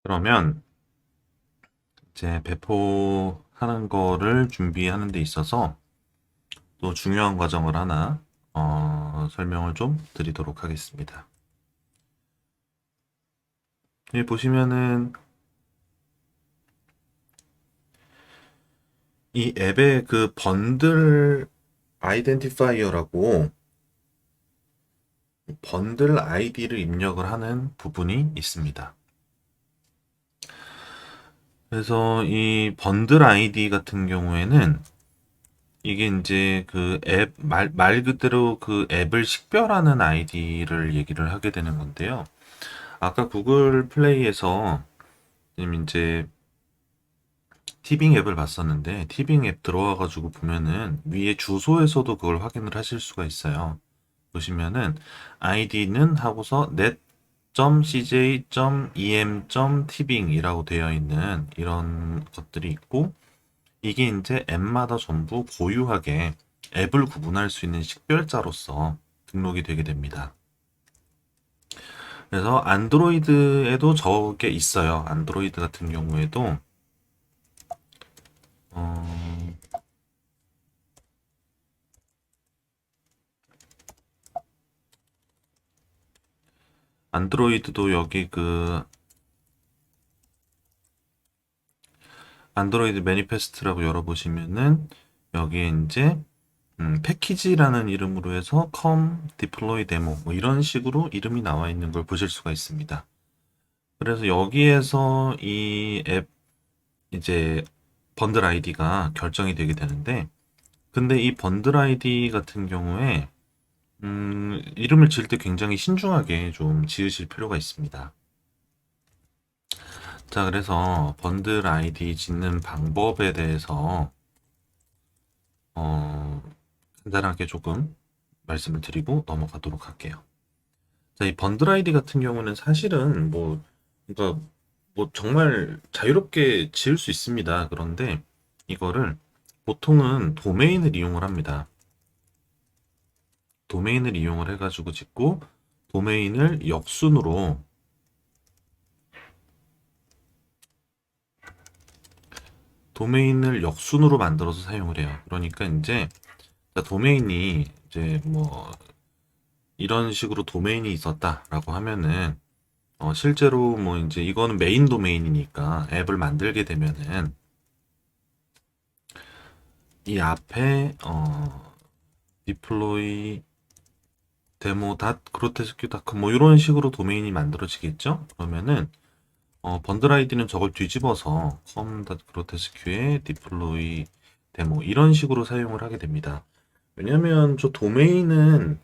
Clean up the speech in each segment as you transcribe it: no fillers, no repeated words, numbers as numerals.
그러면 이제 배포하는 거를 준비하는 데 있어서 또 중요한 과정을 하나 설명을 좀 드리도록 하겠습니다. 여기 보시면은 이 앱의 그 번들 아이덴티파이어라고 번들 아이디를 입력을 하는 부분이 있습니다. 그래서 이 번들 아이디 같은 경우에는 이게 이제 그 앱, 말 그대로 그 앱을 식별하는 아이디를 얘기를 하게 되는 건데요. 아까 구글 플레이에서 지금 이제 티빙 앱을 봤었는데, 티빙 앱 들어와가지고 보면은 위에 주소에서도 그걸 확인을 하실 수가 있어요. 보시면은 아이디는 하고서 net.cj.em.tbing이라고 되어 있는 이런 것들이 있고, 이게 이제 앱마다 전부 고유하게 앱을 구분할 수 있는 식별자로서 등록이 되게 됩니다. 그래서 안드로이드에도 저게 있어요. 안드로이드 같은 경우에도 어, 안드로이드도 여기 그 안드로이드 매니페스트라고 열어보시면은 여기에 이제 패키지라는 이름으로 해서 com deploy demo 뭐 이런 식으로 이름이 나와 있는 걸 보실 수가 있습니다. 그래서 여기에서 이 앱 이제 번들 아이디가 결정이 되게 되는데, 근데 이 번들 아이디 같은 경우에 이름을 지을 때 굉장히 신중하게 좀 지으실 필요가 있습니다. 자, 그래서 번들 아이디 짓는 방법에 대해서 어, 간단하게 조금 말씀을 드리고 넘어가도록 할게요. 자, 이 번들 아이디 같은 경우는 사실은 뭐, 그러니까 뭐 정말 자유롭게 지을 수 있습니다. 그런데 이거를 보통은 도메인을 이용을 합니다. 도메인을 이용을 해가지고 짓고 도메인을 역순으로 만들어서 사용을 해요. 그러니까 이제 도메인이 이제 뭐 이런 식으로 도메인이 있었다라고 하면은 실제로 뭐 이제 이거는 메인 도메인이니까 앱을 만들게 되면은 이 앞에 deploy demo.grotesque.com 뭐 이런 식으로 도메인이 만들어지겠죠? 그러면은 번들 아이디는 저걸 뒤집어서 com.grotesque의 deploy demo 이런 식으로 사용을 하게 됩니다. 왜냐면 저 도메인은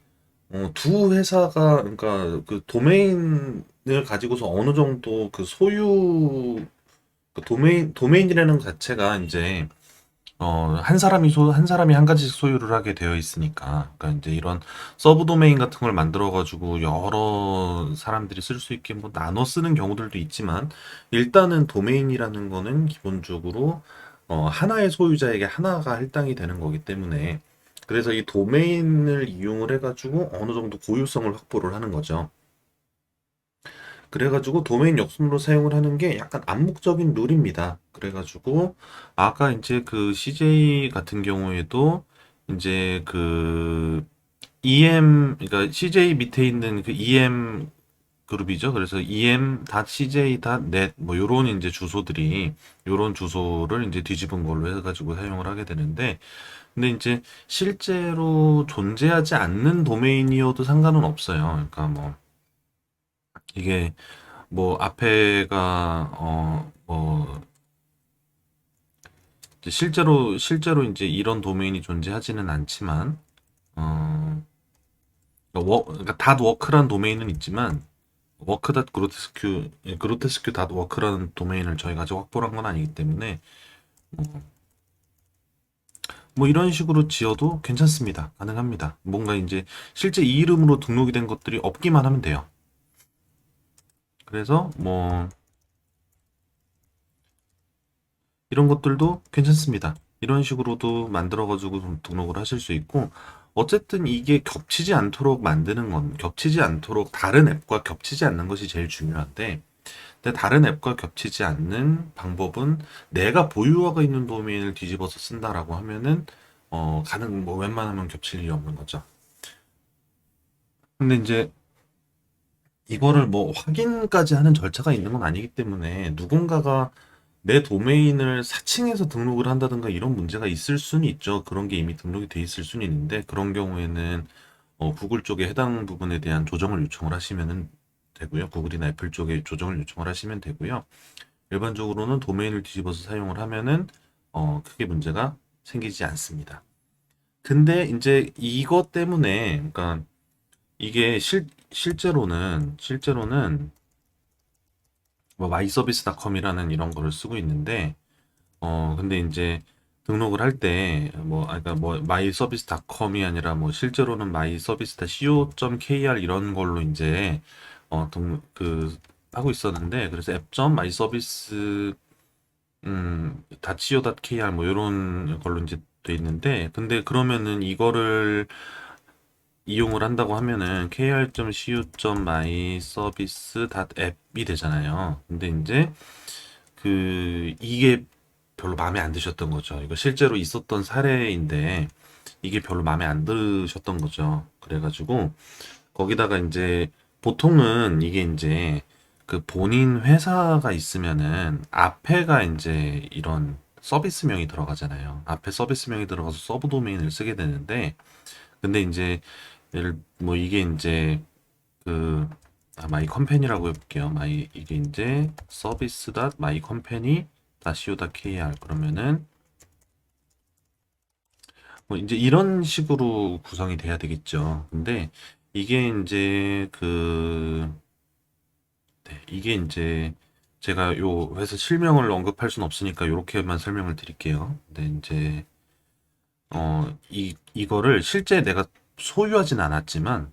두 회사가 그러니까 그 도메인을 가지고서 어느 정도 그 소유 그 도메인이라는 것 자체가 이제 한 사람이 한 가지 소유를 하게 되어 있으니까, 그러니까 이제 이런 서브 도메인 같은 걸 만들어 가지고 여러 사람들이 쓸 수 있게 뭐 나눠 쓰는 경우들도 있지만, 일단은 도메인이라는 거는 기본적으로 하나의 소유자에게 하나가 할당이 되는 거기 때문에, 그래서 이 도메인을 이용을 해가지고 어느 정도 고유성을 확보를 하는 거죠. 그래가지고 도메인 역순으로 사용을 하는 게 약간 암묵적인 룰입니다. 그래가지고 아까 이제 그 CJ 같은 경우에도 이제 그 그러니까 CJ 밑에 있는 그 EM 그룹이죠. 그래서 em.cj.net 뭐 요런 이제 주소들이 요런 주소를 이제 뒤집은 걸로 해가지고 사용을 하게 되는데, 근데 이제 실제로 존재하지 않는 도메인이어도 상관은 없어요. 그러니까 뭐 이게 뭐 앞에가 뭐 실제로 이제 이런 도메인이 존재하지는 않지만 그러니까 닷워크란 도메인은 있지만 그로테스큐.워크라는 도메인을 저희가 아직 확보한 건 아니기 때문에 뭐 이런 식으로 지어도 괜찮습니다. 가능합니다. 뭔가 이제 실제 이 이름으로 등록이 된 것들이 없기만 하면 돼요. 그래서 뭐 이런 것들도 괜찮습니다. 이런 식으로도 만들어가지고 좀 등록을 하실 수 있고, 어쨌든 이게 겹치지 않도록 만드는 건, 겹치지 않도록 다른 앱과 겹치지 않는 것이 제일 중요한데, 근데 다른 앱과 겹치지 않는 방법은 내가 보유하고 있는 도메인을 뒤집어서 쓴다라고 하면은 뭐 웬만하면 겹칠 일이 없는 거죠. 근데 이제 이거를 뭐 확인까지 하는 절차가 있는 건 아니기 때문에 누군가가 내 도메인을 사칭해서 등록을 한다든가 이런 문제가 있을 수는 있죠. 그런 게 이미 등록이 돼 있을 수는 있는데 그런 경우에는 구글 쪽에 해당 부분에 대한 조정을 요청을 하시면 되고요. 구글이나 애플 쪽에 조정을 요청을 하시면 되고요. 일반적으로는 도메인을 뒤집어서 사용을 하면은 크게 문제가 생기지 않습니다. 근데 이제 이것 때문에 그러니까 이게 실제로는 뭐 마이서비스닷컴이라는 이런 거를 쓰고 있는데 근데 이제 등록을 할 때 뭐 그러니까 뭐 마이서비스닷컴이 아니라 뭐 실제로는 마이서비스.co.kr 이런 걸로 이제 그 하고 있었는데 그래서 앱.마이서비스 .co.kr 뭐 이런 걸로 이제 돼 있는데 근데 그러면은 이거를 이용을 한다고 하면은 kr.co.myservice.app이 되잖아요. 근데 이제 이게 별로 마음에 안 드셨던 거죠. 이거 실제로 있었던 사례인데 이게 별로 마음에 안 드셨던 거죠. 그래가지고 거기다가 이제 보통은 이게 이제 그 본인 회사가 있으면은 앞에가 이제 이런 서비스명이 들어가잖아요. 앞에 서비스명이 들어가서 서브 도메인을 쓰게 되는데 근데 이제 예를 뭐 이게 이제 그 마이 컴퍼니라고 해볼게요. 이게 이제 서비스 닷 마이 컴퍼니 co.kr 그러면은 뭐 이제 이런 식으로 구성이 돼야 되겠죠. 근데 이게 이제 이게 이제 제가 요 회사 실명을 언급할 순 없으니까 요렇게만 설명을 드릴게요. 근데 이제 이거를 실제 내가 소유하진 않았지만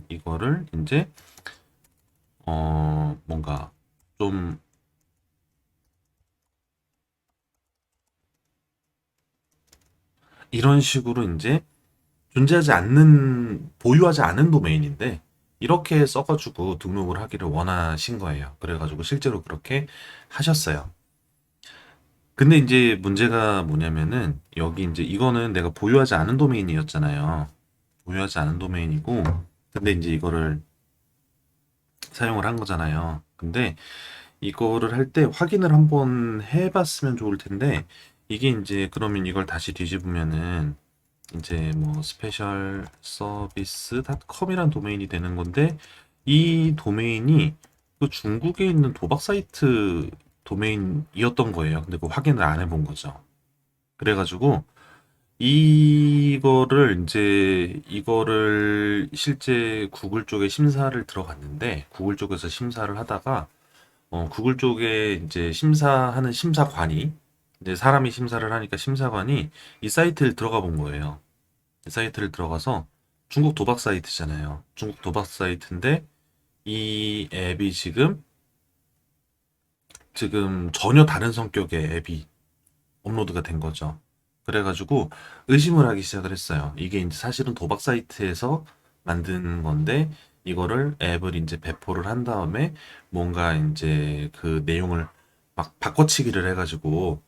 이거를 이제 뭔가 좀 이런 식으로 이제 보유하지 않은 도메인인데 이렇게 써가지고 등록을 하기를 원하신 거예요. 그래가지고 실제로 그렇게 하셨어요. 근데 이제 문제가 뭐냐면은 여기 이제 이거는 내가 보유하지 않은 도메인이었잖아요. 보유하지 않은 도메인이고 근데 이제 이거를 사용을 한 거잖아요. 근데 이거를 할 때 확인을 한번 해봤으면 좋을 텐데 이게 이제 그러면 이걸 다시 뒤집으면은 이제 뭐 스페셜 서비스 닷컴이란 도메인이 되는 건데 이 도메인이 그 중국에 있는 도박 사이트 도메인이었던 거예요. 근데 그 확인을 안 해본 거죠. 그래가지고 이거를 실제 구글 쪽에 심사를 들어갔는데 구글 쪽에서 심사를 하다가 구글 쪽에 이제 심사하는 심사관이 이제 사람이 심사를 하니까 심사관이 이 사이트를 들어가 본 거예요. 이 사이트를 들어가서 중국 도박 사이트잖아요. 중국 도박 사이트인데 이 앱이 지금 전혀 다른 성격의 앱이 업로드가 된 거죠. 그래가지고 의심을 하기 시작을 했어요. 이게 이제 사실은 도박 사이트에서 만든 건데 이거를 앱을 이제 배포를 한 다음에 뭔가 이제 그 내용을 막 바꿔치기를 해가지고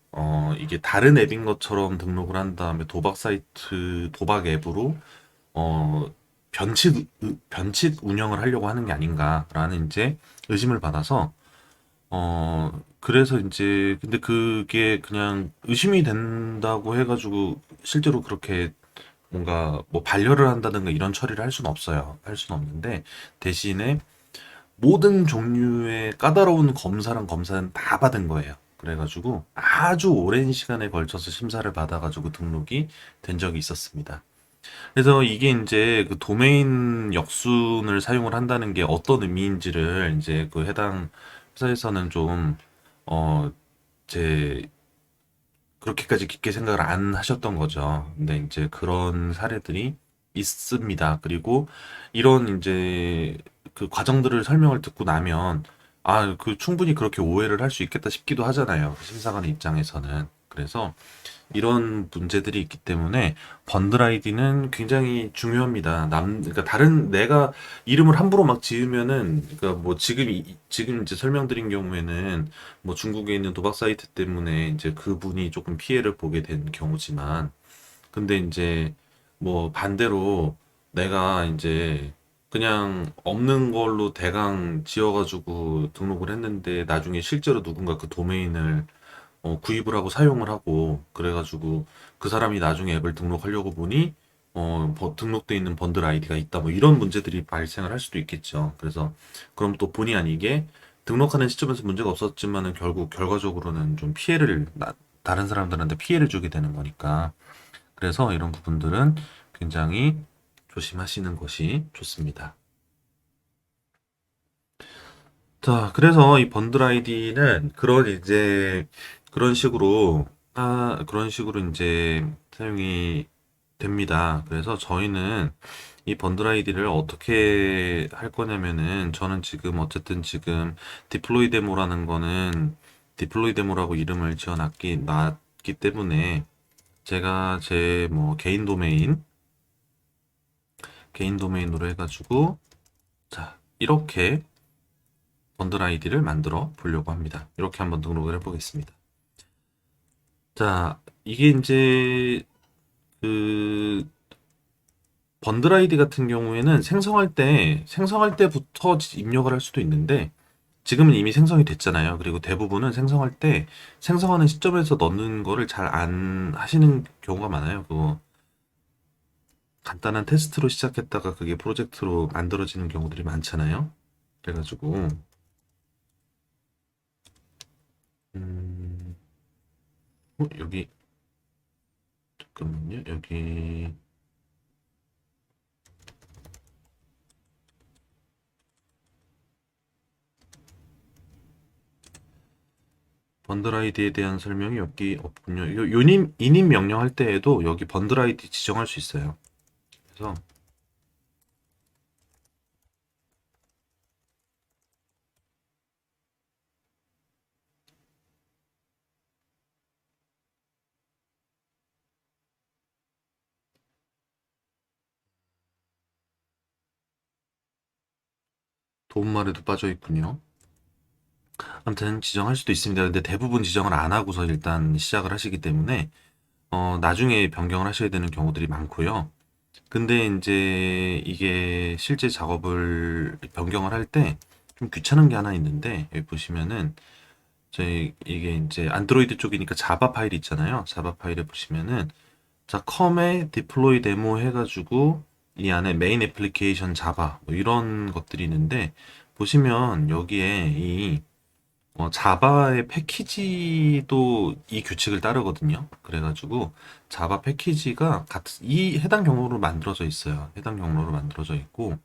이게 다른 앱인 것처럼 등록을 한 다음에 도박 사이트 도박 앱으로 어 변칙 운영을 하려고 하는 게 아닌가라는 이제 의심을 받아서 그래서 이제 근데 그게 그냥 의심이 된다고 해가지고 실제로 그렇게 뭔가 뭐 반려를 한다든가 이런 처리를 할 수는 없어요. 할 수는 없는데 대신에 모든 종류의 까다로운 검사는 다 받은 거예요. 그래가지고 아주 오랜 시간에 걸쳐서 심사를 받아가지고 등록이 된 적이 있었습니다. 그래서 이게 이제 그 도메인 역순을 사용을 한다는 게 어떤 의미인지를 이제 그 해당 회사에서는 좀, 제, 그렇게까지 깊게 생각을 안 하셨던 거죠. 근데 이제 그런 사례들이 있습니다. 그리고 이런 이제 그 과정들을 설명을 듣고 나면, 충분히 그렇게 오해를 할 수 있겠다 싶기도 하잖아요. 심사관 입장에서는. 그래서 이런 문제들이 있기 때문에 번들 아이디는 굉장히 중요합니다. 그러니까 다른 내가 이름을 함부로 막 지으면은, 그러니까 뭐 지금 이제 설명드린 경우에는 뭐 중국에 있는 도박 사이트 때문에 이제 그분이 조금 피해를 보게 된 경우지만, 근데 이제 뭐 반대로 내가 이제 그냥 없는 걸로 대강 지어가지고 등록을 했는데 나중에 실제로 누군가 그 도메인을 구입을 하고 사용을 하고 그래가지고 그 사람이 나중에 앱을 등록하려고 보니 등록돼 있는 번들 아이디가 있다 뭐 이런 문제들이 발생을 할 수도 있겠죠. 그래서 그럼 또 본의 아니게 등록하는 시점에서 문제가 없었지만은 결국 결과적으로는 좀 다른 사람들한테 피해를 주게 되는 거니까 그래서 이런 부분들은 굉장히 조심하시는 것이 좋습니다. 자, 그래서 이 번들 아이디는 그런 식으로 이제 사용이 됩니다. 그래서 저희는 이 번들 아이디를 어떻게 할 거냐면은 저는 지금 어쨌든 지금 디플로이 데모라고 이름을 놨기 때문에 제가 제 뭐 개인 도메인으로 해가지고 자, 이렇게 번들 아이디를 만들어 보려고 합니다. 이렇게 한번 등록을 해보겠습니다. 자, 이게 이제 그 번들 아이디 같은 경우에는 생성할 때부터 입력을 할 수도 있는데 지금은 이미 생성이 됐잖아요. 그리고 대부분은 생성하는 시점에서 넣는 거를 잘 안 하시는 경우가 많아요. 그거 간단한 테스트로 시작했다가 그게 프로젝트로 만들어지는 경우들이 많잖아요. 그래가지고 음, 여기 잠깐만요. 여기 번들 아이디에 대한 설명이 여기 없군요. 인입 명령 할 때에도 여기 번들 아이디 지정할 수 있어요. 그래서 도움말에도 빠져 있군요. 아무튼 지정할 수도 있습니다. 근데 대부분 지정을 안 하고서 일단 시작을 하시기 때문에 나중에 변경을 하셔야 되는 경우들이 많고요. 근데 이제 이게 실제 작업을 변경을 할 때 좀 귀찮은 게 하나 있는데 여기 보시면은 이게 이제 안드로이드 쪽이니까 자바 파일 있잖아요. 자바 파일에 보시면은 자 컴에 디플로이 데모 해가지고 이 안에 메인 애플리케이션 자바 뭐 이런 것들이 있는데 보시면 여기에 이 자바의 패키지도 이 규칙을 따르거든요. 그래가지고 자바 패키지가 이 해당 경로로 만들어져 있어요. 해당 경로로 만들어져 있고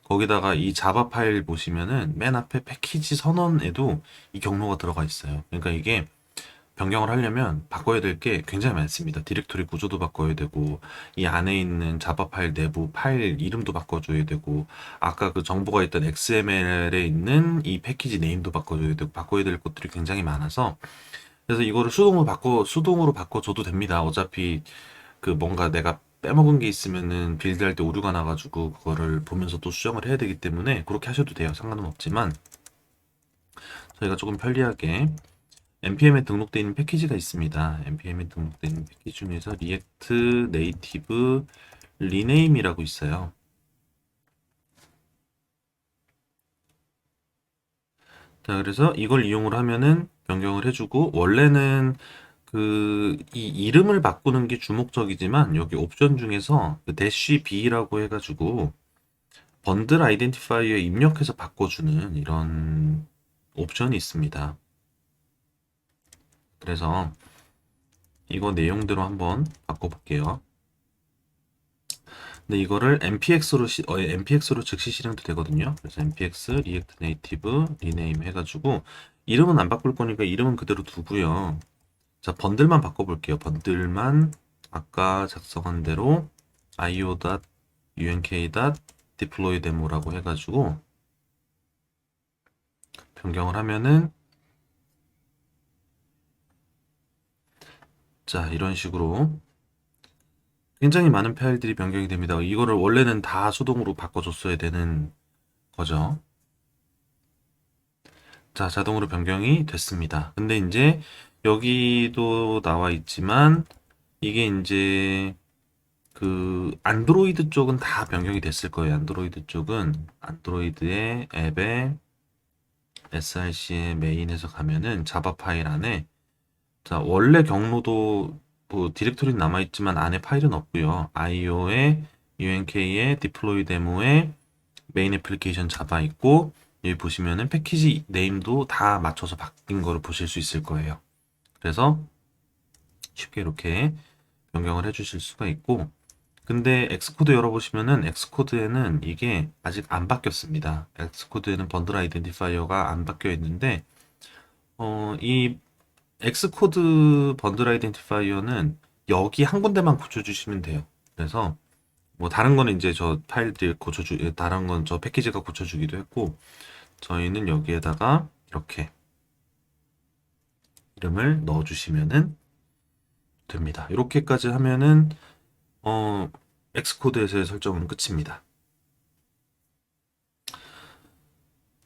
거기다가 이 자바 파일 보시면은 맨 앞에 패키지 선언에도 이 경로가 들어가 있어요. 그러니까 이게 변경을 하려면 바꿔야 될 게 굉장히 많습니다. 디렉토리 구조도 바꿔야 되고, 이 안에 있는 자바 파일 내부 파일 이름도 바꿔줘야 되고, 아까 그 정보가 있던 XML에 있는 이 패키지 네임도 바꿔줘야 되고, 바꿔야 될 것들이 굉장히 많아서, 그래서 이거를 수동으로 바꿔줘도 됩니다. 어차피 그 뭔가 내가 빼먹은 게 있으면은 빌드할 때 오류가 나가지고 그거를 보면서 또 수정을 해야 되기 때문에 그렇게 하셔도 돼요. 상관은 없지만, 저희가 조금 편리하게 npm에 등록되어 있는 패키지가 있습니다. npm에 등록되어 있는 패키지 중에서 리액트 네이티브 리네임이라고 있어요. 자, 그래서 이걸 이용을 하면은 변경을 해주고 원래는 이 이름을 바꾸는 게 주목적이지만 여기 옵션 중에서 그 대쉬 b라고 해가지고 번들 아이덴티파이어에 입력해서 바꿔주는 이런 옵션이 있습니다. 그래서 이거 내용대로 한번 바꿔볼게요. 근데 이거를 npx로 즉시 실행도 되거든요. 그래서 npx react native rename 해가지고 이름은 안 바꿀 거니까 이름은 그대로 두고요. 자, 번들만 바꿔볼게요. 번들만 아까 작성한 대로 io.unk.deploy demo라고 해가지고 변경을 하면은 자, 이런 식으로 굉장히 많은 파일들이 변경이 됩니다. 이거를 원래는 다 수동으로 바꿔줬어야 되는 거죠. 자, 자동으로 변경이 됐습니다. 근데 이제 여기도 나와 있지만 이게 이제 그 안드로이드 쪽은 다 변경이 됐을 거예요. 안드로이드 쪽은 안드로이드의 앱에 src의 메인에서 가면은 자바 파일 안에 자, 원래 경로도 뭐 디렉토리는 남아있지만 안에 파일은 없고요. IO에 UNK에 디플로이 데모에 메인 애플리케이션 자바 있고 여기 보시면은 패키지 네임도 다 맞춰서 바뀐 거를 보실 수 있을 거예요. 그래서 쉽게 이렇게 변경을 해주실 수가 있고 근데 엑스코드 열어보시면은 엑스코드에는 이게 아직 안 바뀌었습니다. 엑스코드에는 번들 아이덴티파이어가 안 바뀌어 있는데 이 엑스코드 번들 아이덴티파이어는 여기 한 군데만 고쳐주시면 돼요. 그래서 뭐 다른 거는 이제 저 파일들 다른 건 저 패키지가 고쳐주기도 했고 저희는 여기에다가 이렇게 이름을 넣어주시면은 됩니다. 이렇게까지 하면은 엑스코드에서의 설정은 끝입니다.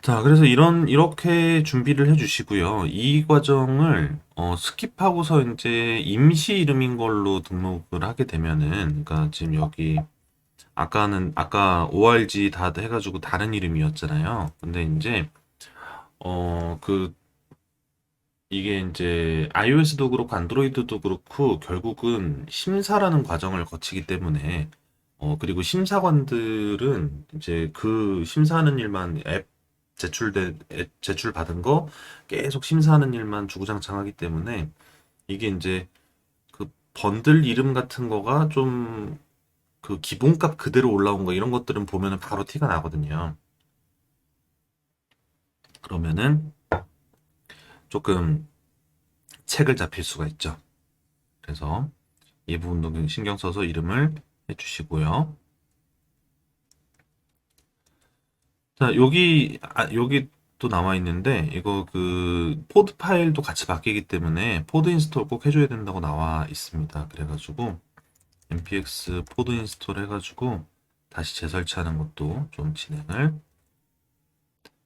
자, 그래서 이렇게 준비를 해주시고요. 이 과정을, 스킵하고서 이제 임시 이름인 걸로 등록을 하게 되면은, 그러니까 지금 여기, 아까 org 다 해가지고 다른 이름이었잖아요. 근데 이제, 그, 이게 이제 iOS도 그렇고 안드로이드도 그렇고 결국은 심사라는 과정을 거치기 때문에, 그리고 심사관들은 이제 그 심사하는 일만 제출받은 거 계속 심사하는 일만 주구장창 하기 때문에 이게 이제 그 번들 이름 같은 거가 좀 그 기본값 그대로 올라온 거 이런 것들은 보면은 바로 티가 나거든요. 그러면은 조금 책을 잡힐 수가 있죠. 그래서 이 부분도 신경 써서 이름을 해주시고요. 자, 여기 또 나와 있는데, 이거 그, 포드 파일도 같이 바뀌기 때문에, 포드 인스톨 꼭 해줘야 된다고 나와 있습니다. 그래가지고, npx 포드 인스톨 해가지고, 다시 재설치하는 것도 좀 진행을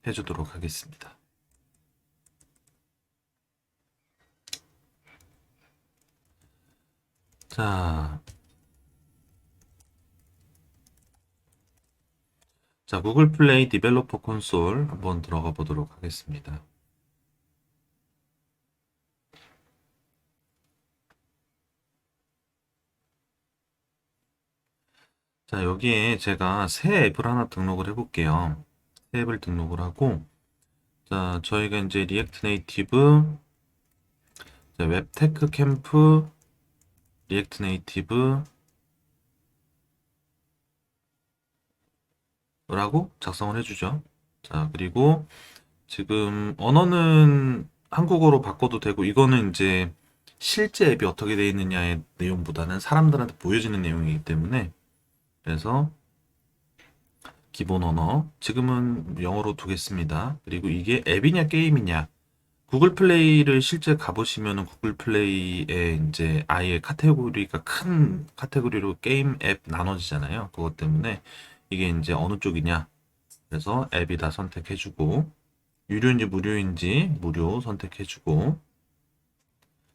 해주도록 하겠습니다. 자, 구글 플레이 디벨로퍼 콘솔 한번 들어가 보도록 하겠습니다. 자, 여기에 제가 새 앱을 하나 등록을 해볼게요. 새 앱을 등록을 하고, 자, 저희가 이제 리액트 네이티브, 웹테크 캠프, 리액트 네이티브, 라고 작성을 해주죠. 자, 그리고 지금 언어는 한국어로 바꿔도 되고, 이거는 이제 실제 앱이 어떻게 되어 있느냐의 내용보다는 사람들한테 보여지는 내용이기 때문에, 그래서 기본 언어, 지금은 영어로 두겠습니다. 그리고 이게 앱이냐 게임이냐, 구글 플레이를 실제 가보시면은 구글 플레이에 이제 아예 카테고리가 큰 카테고리로 게임 앱 나눠지잖아요. 그것 때문에 이게 이제 어느 쪽이냐, 그래서 앱이다 선택해주고 유료인지 무료인지 무료 선택해주고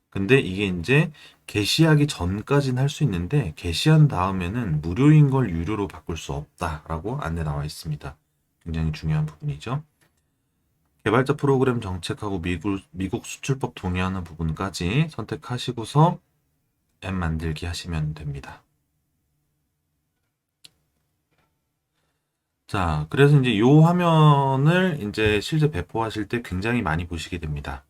근데 이게 이제 게시하기 전까지는 할 수 있는데 게시한 다음에는 무료인 걸 유료로 바꿀 수 없다라고 안내 나와 있습니다. 굉장히 중요한 부분이죠. 개발자 프로그램 정책하고 미국 수출법 동의하는 부분까지 선택하시고서 앱 만들기 하시면 됩니다. 자, 그래서 이제 이 화면을 이제 실제 배포하실 때 굉장히 많이 보시게 됩니다.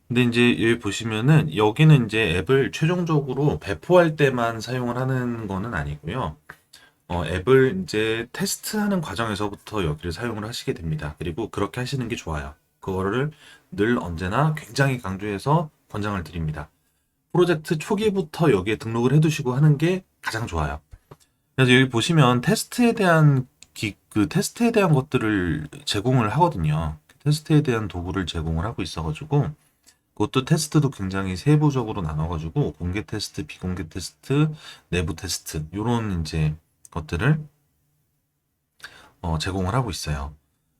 근데 이제 여기 보시면은 여기는 이제 앱을 최종적으로 배포할 때만 사용을 하는 거는 아니고요. 앱을 이제 테스트하는 과정에서부터 여기를 사용을 하시게 됩니다. 그리고 그렇게 하시는 게 좋아요. 그거를 늘 언제나 굉장히 강조해서 권장을 드립니다. 프로젝트 초기부터 여기에 등록을 해두시고 하는 게 가장 좋아요. 그래서 여기 보시면 그 테스트에 대한 것들을 제공을 하거든요. 테스트에 대한 도구를 제공을 하고 있어가지고 그것도 테스트도 굉장히 세부적으로 나눠가지고 공개 테스트, 비공개 테스트, 내부 테스트 요런 이제 것들을 제공을 하고 있어요.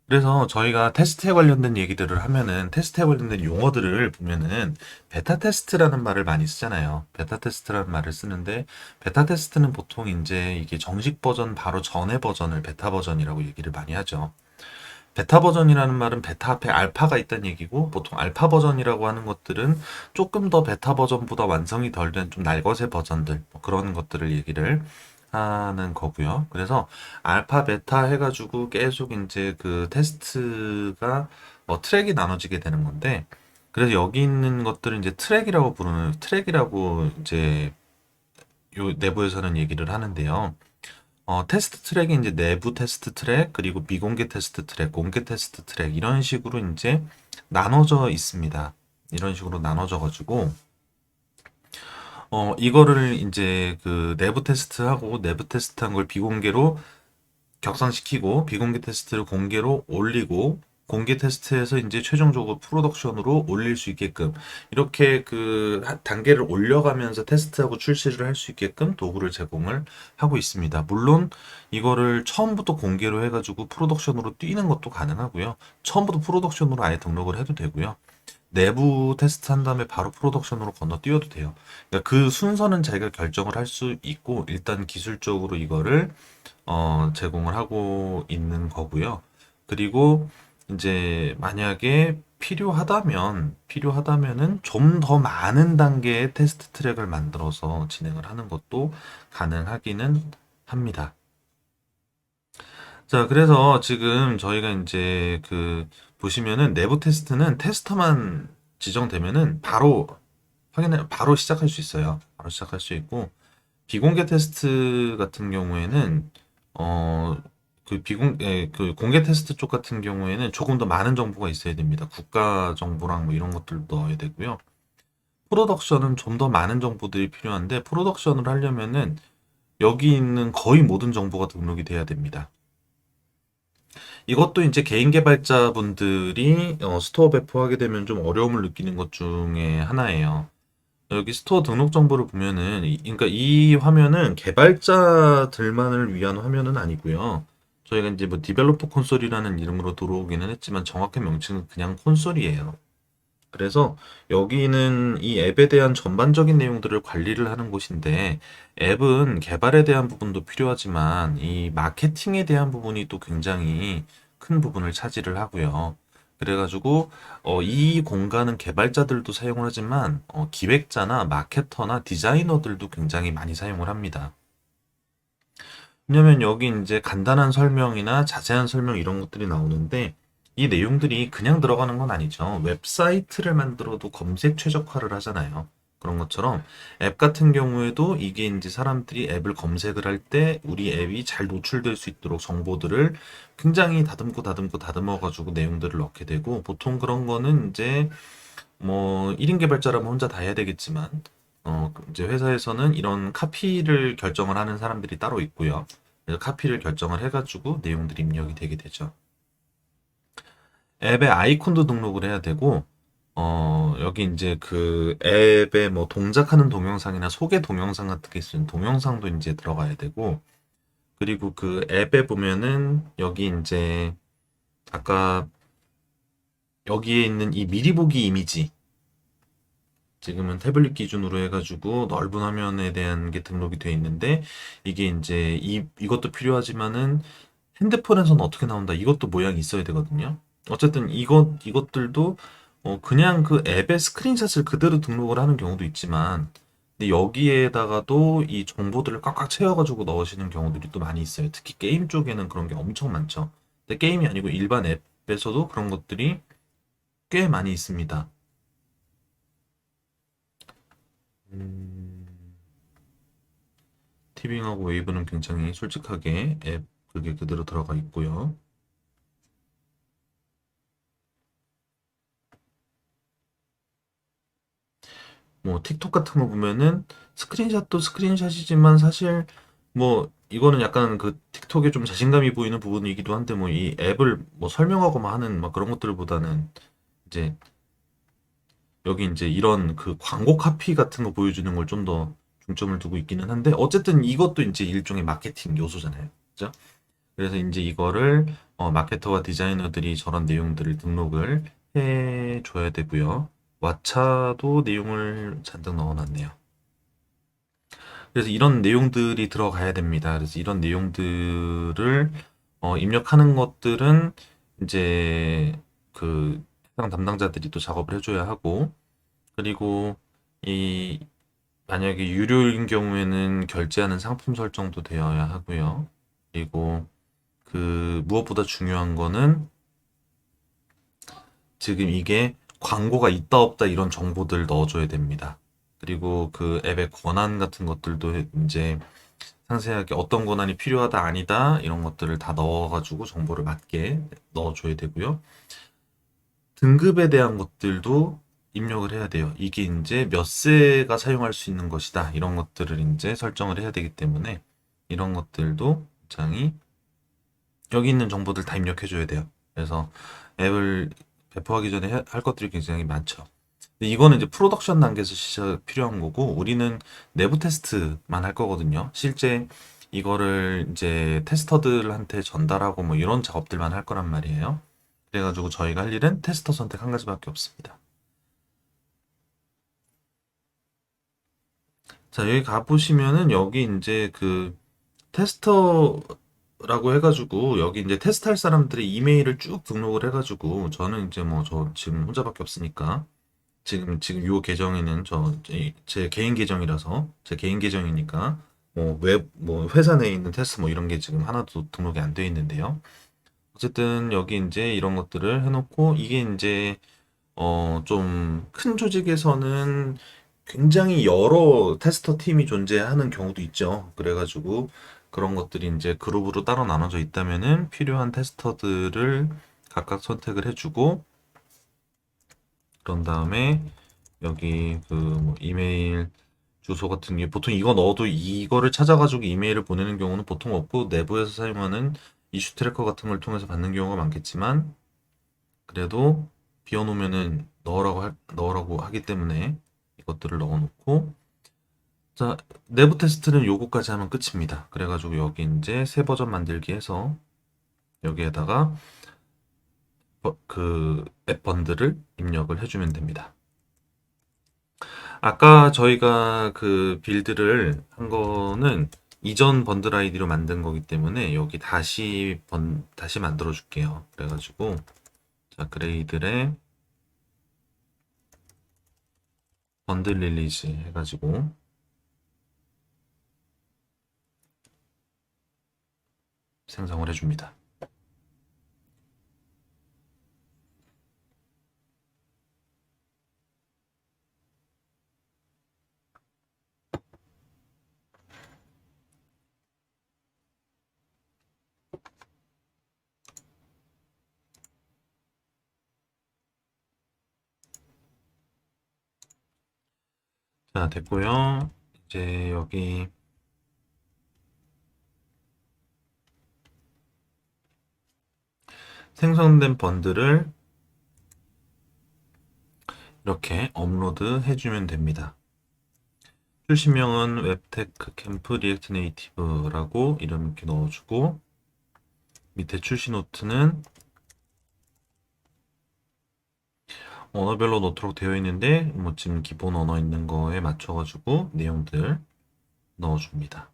그래서 저희가 테스트에 관련된 얘기들을 하면은 테스트에 관련된 용어들을 보면은 베타 테스트라는 말을 많이 쓰잖아요. 베타 테스트라는 말을 쓰는데 베타 테스트는 보통 이제 이게 정식 버전 바로 전의 버전을 베타 버전이라고 얘기를 많이 하죠. 베타 버전이라는 말은 베타 앞에 알파가 있다는 얘기고 보통 알파 버전이라고 하는 것들은 조금 더 베타 버전보다 완성이 덜 된 좀 날것의 버전들 뭐 그런 것들을 얘기를 하는 거고요. 그래서 알파 베타 해가지고 계속 이제 그 테스트가 트랙이 나눠지게 되는 건데 그래서 여기 있는 것들은 이제 트랙이라고 부르는 트랙이라고 이제 요 내부에서는 얘기를 하는데요. 테스트 트랙이 이제 내부 테스트 트랙, 그리고 비공개 테스트 트랙, 공개 테스트 트랙, 이런 식으로 이제 나눠져 있습니다. 이런 식으로 나눠져 가지고, 이거를 이제 그 내부 테스트하고 내부 테스트한 걸 비공개로 격상시키고 비공개 테스트를 공개로 올리고 공개 테스트에서 이제 최종적으로 프로덕션으로 올릴 수 있게끔 이렇게 그 단계를 올려가면서 테스트하고 출시를 할 수 있게끔 도구를 제공을 하고 있습니다. 물론 이거를 처음부터 공개로 해가지고 프로덕션으로 뛰는 것도 가능하고요. 처음부터 프로덕션으로 아예 등록을 해도 되고요. 내부 테스트 한 다음에 바로 프로덕션으로 건너뛰어도 돼요. 그러니까 그 순서는 자기가 결정을 할 수 있고 일단 기술적으로 이거를 제공을 하고 있는 거고요. 그리고 이제 만약에 필요하다면은 좀 더 많은 단계의 테스트 트랙을 만들어서 진행을 하는 것도 가능하기는 합니다. 자, 그래서 지금 저희가 이제 그 보시면은 내부 테스트는 테스터만 지정되면은 바로 시작할 수 있어요. 바로 시작할 수 있고 비공개 테스트 같은 경우에는 어 그 공개 테스트 쪽 같은 경우에는 조금 더 많은 정보가 있어야 됩니다. 국가 정보랑 뭐 이런 것들도 넣어야 되고요. 프로덕션은 좀 더 많은 정보들이 필요한데 프로덕션을 하려면은 여기 있는 거의 모든 정보가 등록이 돼야 됩니다. 이것도 이제 개인 개발자분들이 스토어 배포하게 되면 좀 어려움을 느끼는 것 중에 하나예요. 여기 스토어 등록 정보를 보면은, 그러니까 이 화면은 개발자들만을 위한 화면은 아니고요. 저희가 이제 뭐 디벨로퍼 콘솔이라는 이름으로 들어오기는 했지만 정확한 명칭은 그냥 콘솔이에요. 그래서 여기는 이 앱에 대한 전반적인 내용들을 관리를 하는 곳인데 앱은 개발에 대한 부분도 필요하지만 이 마케팅에 대한 부분이 또 굉장히 큰 부분을 차지를 하고요. 그래가지고 이 공간은 개발자들도 사용을 하지만 기획자나 마케터나 디자이너들도 굉장히 많이 사용을 합니다. 왜냐면 여기 이제 간단한 설명이나 자세한 설명 이런 것들이 나오는데 이 내용들이 그냥 들어가는 건 아니죠. 웹사이트를 만들어도 검색 최적화를 하잖아요. 그런 것처럼 앱 같은 경우에도 이게 이제 사람들이 앱을 검색을 할 때 우리 앱이 잘 노출될 수 있도록 정보들을 굉장히 다듬고 다듬어 가지고 내용들을 넣게 되고 보통 그런 거는 이제 뭐 1인 개발자라면 혼자 다 해야 되겠지만 이제 회사에서는 이런 카피를 결정을 하는 사람들이 따로 있고요. 그래서 카피를 결정을 해가지고 내용들이 입력이 되게 되죠. 앱에 아이콘도 등록을 해야 되고, 여기 이제 그 앱에 뭐 동작하는 동영상이나 소개 동영상 같은 게 있으면 동영상도 이제 들어가야 되고, 그리고 그 앱에 보면은 여기 이제 아까 여기에 있는 이 미리 보기 이미지, 지금은 태블릿 기준으로 해가지고 넓은 화면에 대한 게 등록이 되어 있는데 이게 이제 이것도 필요하지만은 핸드폰에서는 어떻게 나온다 이것도 모양이 있어야 되거든요. 어쨌든 이것들도 그냥 그 앱의 스크린샷을 그대로 등록을 하는 경우도 있지만 근데 여기에다가도 이 정보들을 꽉꽉 채워가지고 넣으시는 경우들이 또 많이 있어요. 특히 게임 쪽에는 그런 게 엄청 많죠. 근데 게임이 아니고 일반 앱에서도 그런 것들이 꽤 많이 있습니다. 음, 티빙하고 웨이브는 굉장히 솔직하게 앱 그게 그대로 들어가 있고요. 뭐 틱톡 같은 거 보면은 스크린샷도 스크린샷이지만 사실 뭐 이거는 약간 그 틱톡에 좀 자신감이 보이는 부분이기도 한데 뭐 이 앱을 뭐 설명하고만 하는 막 그런 것들보다는 이제 여기 이제 이런 그 광고 카피 같은 거 보여주는 걸 좀 더 중점을 두고 있기는 한데 어쨌든 이것도 이제 일종의 마케팅 요소잖아요. 그죠? 그래서 이제 이거를 마케터와 디자이너들이 저런 내용들을 등록을 해 줘야 되고요. 왓챠도 내용을 잔뜩 넣어놨네요. 그래서 이런 내용들이 들어가야 됩니다. 그래서 이런 내용들을 입력하는 것들은 이제 그 해당 담당자들이 또 작업을 해줘야 하고, 그리고 이 만약에 유료인 경우에는 결제하는 상품 설정도 되어야 하고요. 그리고 그 무엇보다 중요한 거는 지금 이게 광고가 있다 없다 이런 정보들 넣어줘야 됩니다. 그리고 그 앱의 권한 같은 것들도 이제 상세하게 어떤 권한이 필요하다 아니다 이런 것들을 다 넣어가지고 정보를 맞게 넣어줘야 되고요. 등급에 대한 것들도 입력을 해야 돼요. 이게 이제 몇 세가 사용할 수 있는 것이다 이런 것들을 이제 설정을 해야 되기 때문에 이런 것들도 굉장히 여기 있는 정보들 다 입력해 줘야 돼요. 그래서 앱을 배포하기 전에 할 것들이 굉장히 많죠. 근데 이거는 이제 프로덕션 단계에서 시작 필요한 거고 우리는 내부 테스트만 할 거거든요. 실제 이거를 이제 테스터들한테 전달하고 뭐 이런 작업들만 할 거란 말이에요. 그래가지고 저희가 할 일은 테스터 선택 한 가지밖에 없습니다. 자, 여기 가보시면은 여기 이제 그 테스터라고 해가지고 여기 이제 테스트할 사람들의 이메일을 쭉 등록을 해가지고 저는 이제 뭐 저 지금 혼자밖에 없으니까 지금 요 계정에는 제 개인 계정이라서 제 개인 계정이니까 뭐 웹 뭐 회사 내에 있는 테스트 뭐 이런 게 지금 하나도 등록이 안 돼 있는데요. 어쨌든 여기 이제 이런 것들을 해놓고 이게 이제 좀 큰 조직에서는 굉장히 여러 테스터 팀이 존재하는 경우도 있죠. 그래가지고 그런 것들이 이제 그룹으로 따로 나눠져 있다면은 필요한 테스터들을 각각 선택을 해주고 그런 다음에 여기 그 뭐 이메일 주소 같은 게 보통 이거 넣어도 이거를 찾아가지고 이메일을 보내는 경우는 보통 없고 내부에서 사용하는 이슈 트래커 같은 걸 통해서 받는 경우가 많겠지만 그래도 비워놓으면은 넣으라고 하기 때문에 이것들을 넣어놓고 자 내부 테스트는 요거까지 하면 끝입니다. 그래가지고 여기 이제 새 버전 만들기 해서 여기에다가 그 앱 번들을 입력을 해주면 됩니다. 아까 저희가 그 빌드를 한 거는 이전 번들 아이디로 만든 거기 때문에 여기 다시 만들어 줄게요. 그래가지고 자 그레이들의 번들 릴리즈 해가지고 생성을 해줍니다. 자 됐고요. 이제 여기 생성된 번들을 이렇게 업로드 해주면 됩니다. 출시명은 웹테크 캠프 리액트 네이티브라고 이름 이렇게 넣어주고 밑에 출시 노트는 언어별로 넣도록 되어 있는데 뭐 지금 기본 언어 있는 거에 맞춰가지고 내용들 넣어줍니다.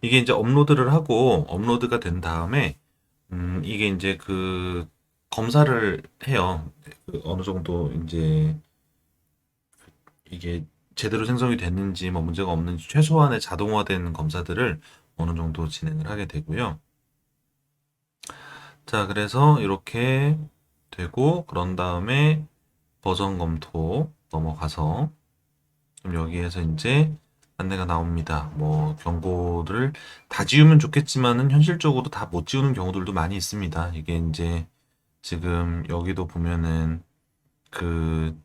이게 이제 업로드를 하고 업로드가 된 다음에 이게 이제 그 검사를 해요. 그 어느 정도 이제 이게 제대로 생성이 됐는지 뭐 문제가 없는지 최소한의 자동화된 검사들을 어느 정도 진행을 하게 되고요. 자, 그래서 이렇게 되고 그런 다음에 버전 검토 넘어가서 그럼 여기에서 이제 안내가 나옵니다. 뭐 경고를 다 지우면 좋겠지만은 현실적으로 다 못 지우는 경우들도 많이 있습니다. 이게 이제 지금 여기도 보면은 그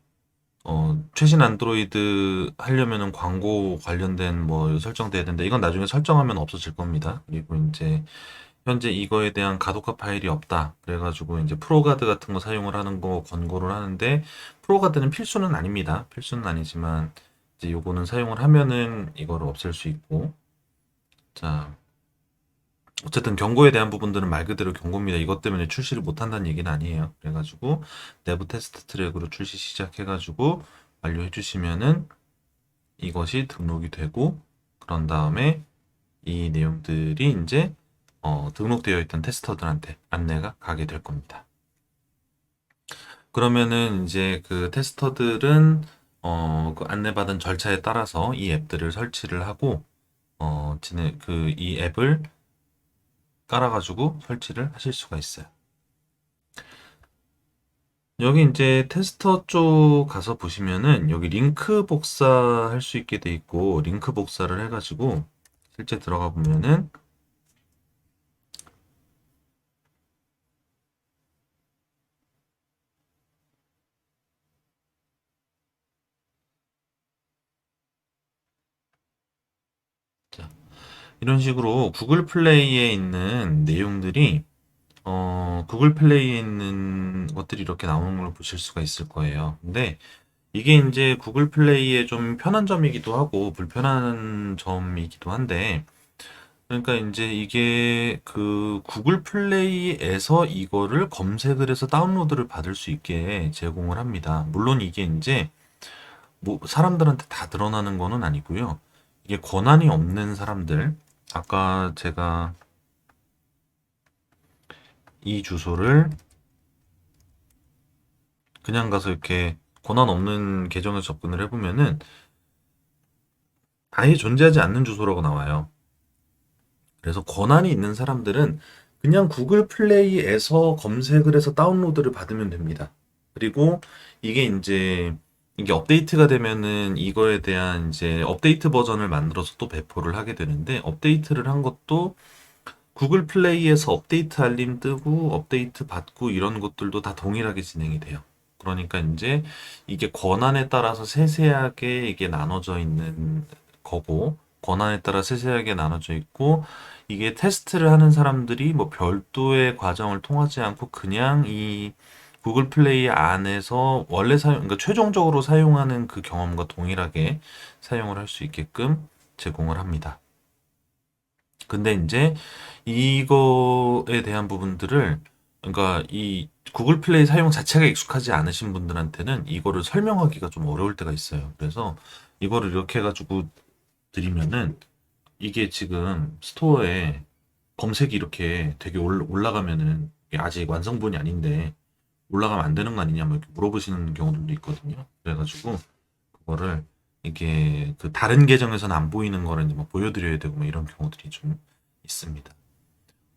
최신 안드로이드 하려면은 광고 관련된 뭐 설정돼야 된다. 이건 나중에 설정하면 없어질 겁니다. 그리고 이제 현재 이거에 대한 가독화 파일이 없다. 그래가지고 이제 프로가드 같은 거 사용을 하는 거 권고를 하는데 프로가드는 필수는 아닙니다. 필수는 아니지만 이제 요거는 사용을 하면은 이거를 없앨 수 있고 자 어쨌든 경고에 대한 부분들은 말 그대로 경고입니다. 이것 때문에 출시를 못한다는 얘기는 아니에요. 그래가지고 내부 테스트 트랙으로 출시 시작해가지고 완료해 주시면은 이것이 등록이 되고 그런 다음에 이 내용들이 이제 등록되어 있던 테스터들한테 안내가 가게 될 겁니다. 그러면은 이제 그 테스터들은 그 안내받은 절차에 따라서 이 앱들을 설치를 하고 이 앱을 깔아가지고 설치를 하실 수가 있어요. 여기 이제 테스터 쪽 가서 보시면은 여기 링크 복사할 수 있게 돼 있고 링크 복사를 해가지고 실제 들어가 보면은 자, 이런 식으로 구글 플레이에 있는 내용들이 구글 플레이에 있는 것들이 이렇게 나오는 걸 보실 수가 있을 거예요. 근데 이게 이제 구글 플레이의 좀 편한 점이기도 하고 불편한 점이기도 한데 그러니까 이제 이게 그 구글 플레이에서 이거를 검색을 해서 다운로드를 받을 수 있게 제공을 합니다. 물론 이게 이제 뭐 사람들한테 다 드러나는 거는 아니고요. 이게 권한이 없는 사람들 아까 제가 이 주소를 그냥 가서 이렇게 권한 없는 계정에 접근을 해보면은 아예 존재하지 않는 주소라고 나와요. 그래서 권한이 있는 사람들은 그냥 구글 플레이에서 검색을 해서 다운로드를 받으면 됩니다. 그리고 이게 이제 이게 업데이트가 되면은 이거에 대한 이제 업데이트 버전을 만들어서 또 배포를 하게 되는데 업데이트를 한 것도 구글 플레이에서 업데이트 알림 뜨고 업데이트 받고 이런 것들도 다 동일하게 진행이 돼요. 그러니까 이제 이게 권한에 따라서 세세하게 이게 나눠져 있는 거고, 권한에 따라 세세하게 나눠져 있고, 이게 테스트를 하는 사람들이 뭐 별도의 과정을 통하지 않고 그냥 이 구글 플레이 안에서 원래 그러니까 최종적으로 사용하는 그 경험과 동일하게 사용을 할 수 있게끔 제공을 합니다. 근데 이제 이거에 대한 부분들을 그러니까 이 구글 플레이 사용 자체가 익숙하지 않으신 분들한테는 이거를 설명하기가 좀 어려울 때가 있어요. 그래서 이거를 이렇게 해가지고 드리면은 이게 지금 스토어에 검색이 이렇게 되게 올라가면은 이게 아직 완성본이 아닌데 올라가면 안 되는 거 아니냐 뭐 이렇게 물어보시는 경우들도 있거든요. 그래가지고 그거를 이게 그 다른 계정에서는 안 보이는 거를 이제 막 보여드려야 되고 뭐 이런 경우들이 좀 있습니다.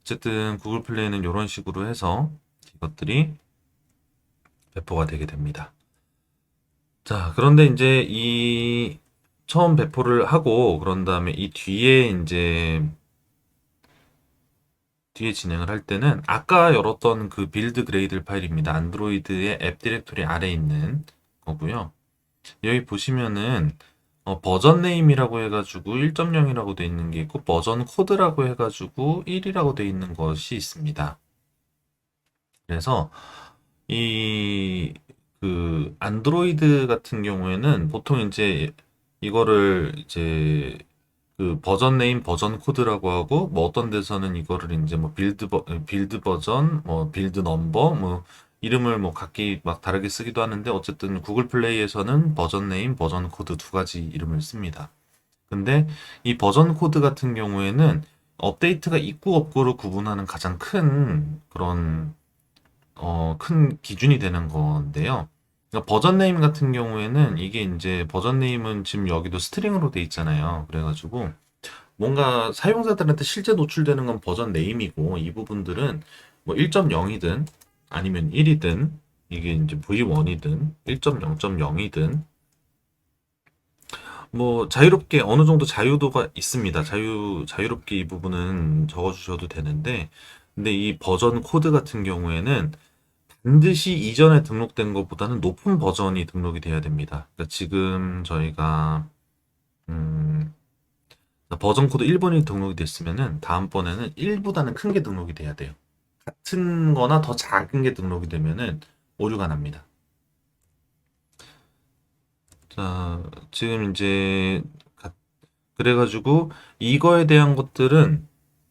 어쨌든 구글 플레이는 이런 식으로 해서 이것들이 배포가 되게 됩니다. 자, 그런데 이제 이 처음 배포를 하고 그런 다음에 이 뒤에 진행을 할 때는 아까 열었던 그 빌드 그레이드 파일입니다. 안드로이드의 앱 디렉토리 아래에 있는 거고요. 여기 보시면은 버전 네임이라고 해가지고 1.0이라고 돼 있는 게 있고 버전 코드라고 해가지고 1이라고 돼 있는 것이 있습니다. 그래서 이 그 안드로이드 같은 경우에는 보통 이제 이거를 이제 그 버전 네임 버전 코드라고 하고 뭐 어떤 데서는 이거를 이제 뭐 빌드 버전 뭐 빌드 넘버 뭐 이름을 뭐 각기 막 다르게 쓰기도 하는데 어쨌든 구글 플레이에서는 버전 네임 버전 코드 두 가지 이름을 씁니다. 근데 이 버전 코드 같은 경우에는 업데이트가 있고 없고를 구분하는 가장 큰 그런 큰 기준이 되는 건데요. 그러니까 버전 네임 같은 경우에는 이게 이제 버전 네임은 지금 여기도 스트링으로 돼 있잖아요. 그래가지고 뭔가 사용자들한테 실제 노출되는 건 버전 네임이고 이 부분들은 뭐 1.0이든 아니면 1이든 이게 이제 V1이든 1.0.0이든 뭐 자유롭게 어느 정도 자유도가 있습니다. 자유롭게 이 부분은 적어주셔도 되는데 근데 이 버전 코드 같은 경우에는 반드시 이전에 등록된 것보다는 높은 버전이 등록이 돼야 됩니다. 그러니까 지금 저희가 음, 버전 코드 1번이 등록이 됐으면은 다음번에는 1보다는 큰 게 등록이 돼야 돼요. 같은 거나 더 작은 게 등록이 되면은 오류가 납니다. 자, 지금 이제 그래가지고 이거에 대한 것들은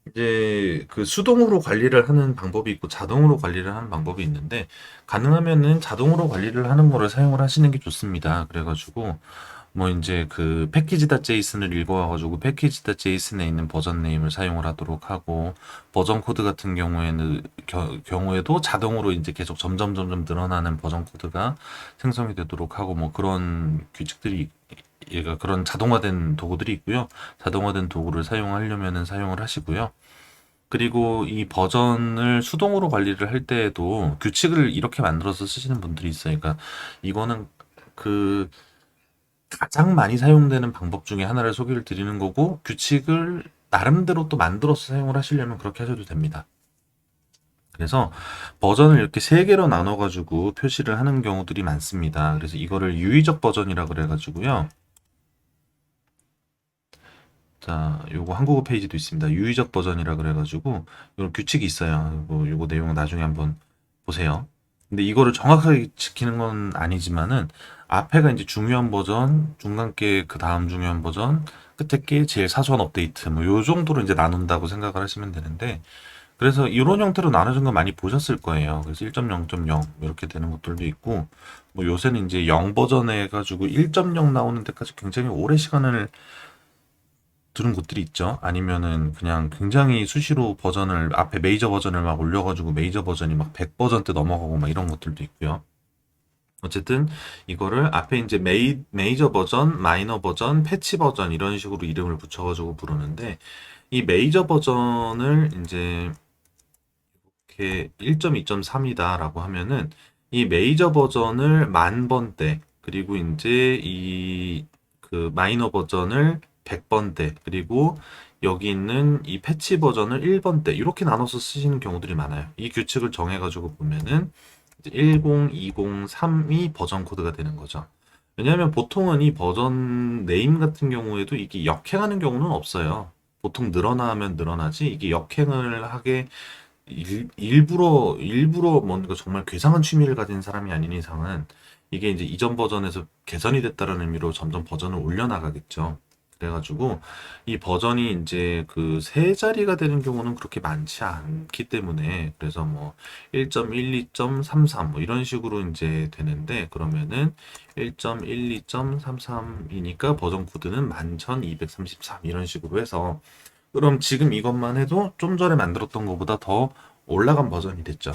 이제 그 수동으로 관리를 하는 방법이 있고 자동으로 관리를 하는 방법이 있는데 가능하면은 자동으로 관리를 하는 거를 사용을 하시는 게 좋습니다. 그래가지고 뭐 이제 그 패키지.json을 읽어와가지고 패키지.json에 있는 버전 네임을 사용을 하도록 하고 버전 코드 같은 경우에는 경우에도 자동으로 이제 계속 점점 늘어나는 버전 코드가 생성이 되도록 하고 뭐 그런 규칙들이 얘가 그런 자동화된 도구들이 있고요. 자동화된 도구를 사용하려면은 사용을 하시고요. 그리고 이 버전을 수동으로 관리를 할 때에도 규칙을 이렇게 만들어서 쓰시는 분들이 있어요. 그러니까 이거는 그 가장 많이 사용되는 방법 중에 하나를 소개를 드리는 거고 규칙을 나름대로 또 만들어서 사용을 하시려면 그렇게 하셔도 됩니다. 그래서 버전을 이렇게 세 개로 나눠 가지고 표시를 하는 경우들이 많습니다. 그래서 이거를 유의적 버전이라 그래 가지고요. 자, 요거 한국어 페이지도 있습니다. 유의적 버전이라 그래 가지고 이런 규칙이 있어요. 요거 내용 나중에 한번 보세요. 근데 이거를 정확하게 지키는 건 아니지만은 앞에가 이제 중요한 버전, 중간 게 그 다음 중요한 버전, 끝에 게 제일 사소한 업데이트 뭐 요 정도로 이제 나눈다고 생각을 하시면 되는데 그래서 이런 형태로 나눠진 거 많이 보셨을 거예요. 그래서 1.0.0 이렇게 되는 것들도 있고 뭐 요새는 이제 0 버전 해가지고 1.0 나오는 데까지 굉장히 오래 시간을 두는 곳들이 있죠. 아니면은 그냥 굉장히 수시로 버전을 앞에 메이저 버전을 막 올려가지고 메이저 버전이 막 100 버전대 넘어가고 막 이런 것들도 있고요. 어쨌든 이거를 앞에 이제 메이저 버전, 마이너 버전, 패치 버전 이런 식으로 이름을 붙여가지고 부르는데 이 메이저 버전을 이제 이렇게 1.2.3이다라고 하면은 이 메이저 버전을 10,000번대 그리고 이제 이 그 마이너 버전을 100번대 그리고 여기 있는 이 패치 버전을 1번대 이렇게 나눠서 쓰시는 경우들이 많아요. 이 규칙을 정해가지고 보면은 10, 20, 32 버전 코드가 되는 거죠. 왜냐하면 보통은 이 버전 네임 같은 경우에도 이게 역행하는 경우는 없어요. 보통 늘어나면 늘어나지 이게 역행을 하게 일부러 뭔가 정말 괴상한 취미를 가진 사람이 아닌 이상은 이게 이제 이전 버전에서 개선이 됐다는 의미로 점점 버전을 올려나가겠죠. 그래가지고 이 버전이 이제 그 세 자리가 되는 경우는 그렇게 많지 않기 때문에 그래서 뭐 1.12.33 뭐 이런 식으로 이제 되는데 그러면은 1.12.33이니까 버전 코드는 11,233 이런 식으로 해서 그럼 지금 이것만 해도 좀 전에 만들었던 것보다 더 올라간 버전이 됐죠.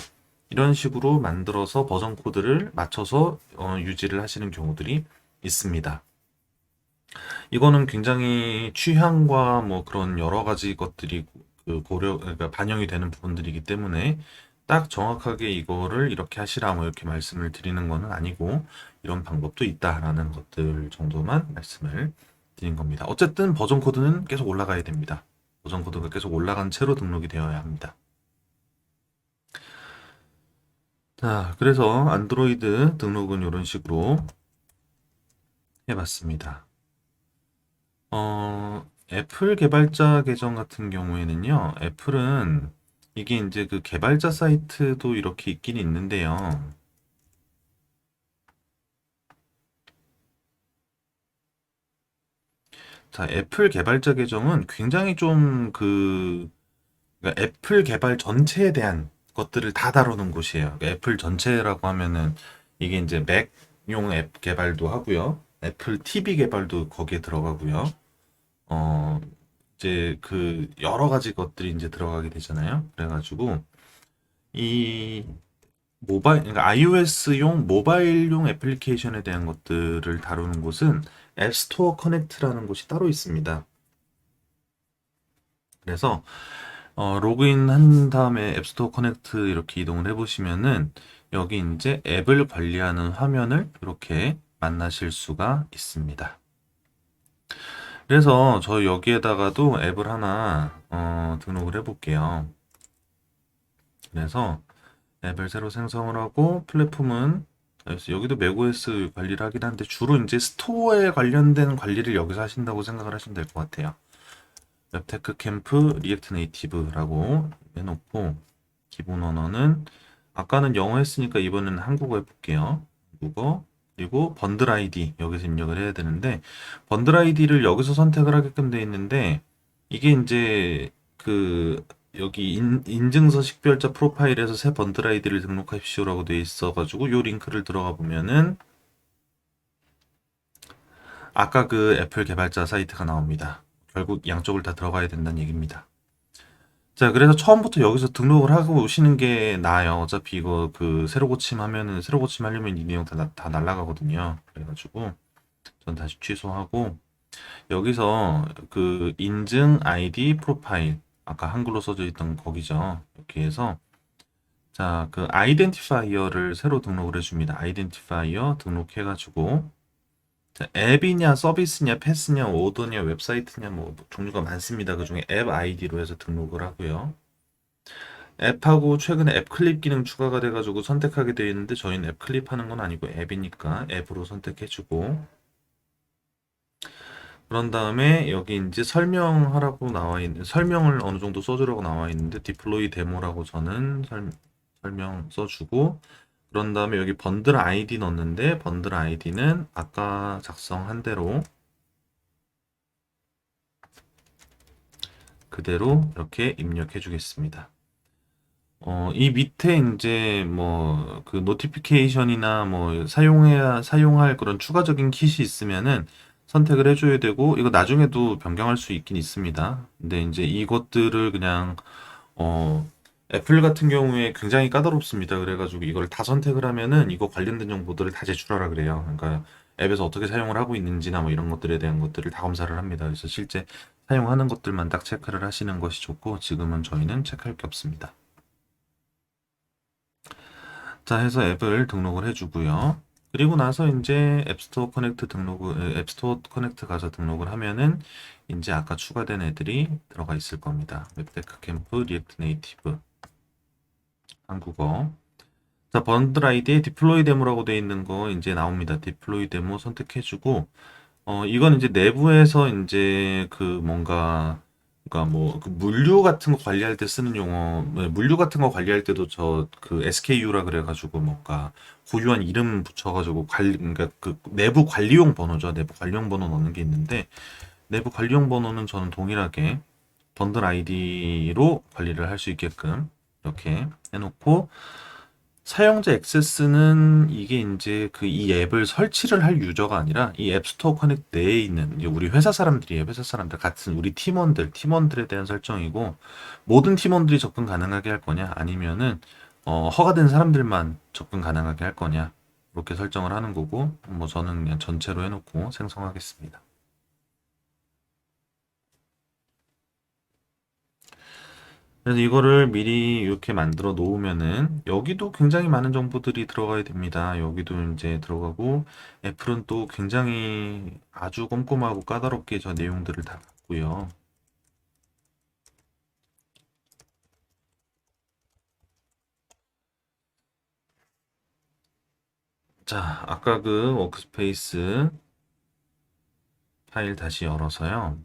이런 식으로 만들어서 버전 코드를 맞춰서 유지를 하시는 경우들이 있습니다. 이거는 굉장히 취향과 뭐 그런 여러 가지 것들이 그러니까 반영이 되는 부분들이기 때문에 딱 정확하게 이거를 이렇게 하시라 뭐 이렇게 말씀을 드리는 거는 아니고 이런 방법도 있다라는 것들 정도만 말씀을 드린 겁니다. 어쨌든 버전 코드는 계속 올라가야 됩니다. 버전 코드가 계속 올라간 채로 등록이 되어야 합니다. 자, 그래서 안드로이드 등록은 이런 식으로 해봤습니다. 애플 개발자 계정 같은 경우에는요, 애플은 이게 이제 그 개발자 사이트도 이렇게 있긴 있는데요. 자, 애플 개발자 계정은 굉장히 좀 그러니까 애플 개발 전체에 대한 것들을 다 다루는 곳이에요. 그러니까 애플 전체라고 하면은 이게 이제 맥용 앱 개발도 하고요. 애플 TV 개발도 거기에 들어가고요. 어, 이제 그 여러 가지 것들이 이제 들어가게 되잖아요. 그래가지고 이 그러니까 iOS용 모바일용 애플리케이션에 대한 것들을 다루는 곳은 앱스토어 커넥트라는 곳이 따로 있습니다. 그래서 로그인 한 다음에 앱스토어 커넥트 이렇게 이동을 해보시면은 여기 이제 앱을 관리하는 화면을 이렇게 만나실 수가 있습니다. 그래서 저 여기에다가도 앱을 하나 등록을 해볼게요. 그래서 앱을 새로 생성을 하고 플랫폼은 여기도 맥OS 관리를 하긴 하는데 주로 이제 스토어에 관련된 관리를 여기서 하신다고 생각을 하시면 될 것 같아요. 웹테크 캠프 리액트 네이티브라고 해놓고 기본 언어는 아까는 영어 했으니까 이번에는 한국어 해볼게요. 한국어 그리고 번들 아이디 여기서 입력을 해야 되는데 번들 아이디를 여기서 선택을 하게끔 돼 있는데 이게 이제 그 여기 인증서 식별자 프로파일에서 새 번들 아이디를 등록하십시오라고 돼 있어가지고 요 링크를 들어가 보면은 아까 그 애플 개발자 사이트가 나옵니다. 결국 양쪽을 다 들어가야 된다는 얘기입니다. 자, 그래서 처음부터 여기서 등록을 하고 오시는 게 나아요. 어차피 이거 그 새로 고침하면은 새로 고침하려면 이 내용 다 날라가거든요. 그래가지고 전 다시 취소하고 여기서 그 인증 아이디 프로파일 아까 한글로 써져 있던 거기죠. 이렇게 해서 자, 그 아이덴티파이어를 새로 등록을 해줍니다. 아이덴티파이어 등록해가지고 자, 앱이냐 서비스냐 패스냐 오더냐 웹사이트냐 뭐 종류가 많습니다. 그중에 앱 아이디로 해서 등록을 하고요. 앱하고 최근에 앱 클립 기능 추가가 돼가지고 선택하게 되어 있는데 저희는 앱 클립하는 건 아니고 앱이니까 앱으로 선택해주고 그런 다음에 여기 이제 설명하라고 나와 있는 설명을 어느 정도 써주라고 나와 있는데 디플로이 데모라고 저는 설명 써주고 그런 다음에 여기 번들 아이디 넣는데 번들 아이디는 아까 작성한 대로 그대로 이렇게 입력해 주겠습니다. 이 밑에 이제 뭐 그 노티피케이션이나 뭐 사용할 그런 추가적인 kit이 있으면은 선택을 해줘야 되고 이거 나중에도 변경할 수 있긴 있습니다. 근데 이제 이것들을 그냥 애플 같은 경우에 굉장히 까다롭습니다. 그래가지고 이걸 다 선택을 하면은 이거 관련된 정보들을 다 제출하라 그래요. 그러니까 앱에서 어떻게 사용을 하고 있는지나 뭐 이런 것들에 대한 것들을 다 검사를 합니다. 그래서 실제 사용하는 것들만 딱 체크를 하시는 것이 좋고 지금은 저희는 체크할 게 없습니다. 자 해서 앱을 등록을 해주고요. 그리고 나서 이제 앱스토어 커넥트 가서 등록을 하면은 이제 아까 추가된 애들이 들어가 있을 겁니다. 웹테크 캠프 리액트 네이티브 한국어 자, 번들 아이디에 디플로이 데모라고 되어 있는 거 이제 나옵니다. 디플로이 데모 선택해주고, 이건 이제 내부에서 이제 그 뭔가, 그러니까 뭐, 그 물류 같은 거 관리할 때 쓰는 용어, 네, 물류 같은 거 관리할 때도 저 그 SKU라 그래가지고 뭔가 고유한 이름 붙여가지고 그러니까 그 내부 관리용 번호죠. 내부 관리용 번호 넣는 게 있는데, 내부 관리용 번호는 저는 동일하게 번들 아이디로 관리를 할 수 있게끔 이렇게 해놓고, 사용자 액세스는 이게 이제 그 이 앱을 설치를 할 유저가 아니라 이 앱스토어 커넥트 내에 있는 이제 우리 회사 사람들이에요. 회사 사람들 같은 우리 팀원들에 대한 설정이고 모든 팀원들이 접근 가능하게 할 거냐 아니면은 허가된 사람들만 접근 가능하게 할 거냐 이렇게 설정을 하는 거고 뭐 저는 그냥 전체로 해놓고 생성하겠습니다. 그래서 이거를 미리 이렇게 만들어 놓으면은 여기도 굉장히 많은 정보들이 들어가야 됩니다. 여기도 이제 들어가고 애플은 또 굉장히 아주 꼼꼼하고 까다롭게 저 내용들을 다 받고요. 자, 아까 그 워크스페이스 파일 다시 열어서요.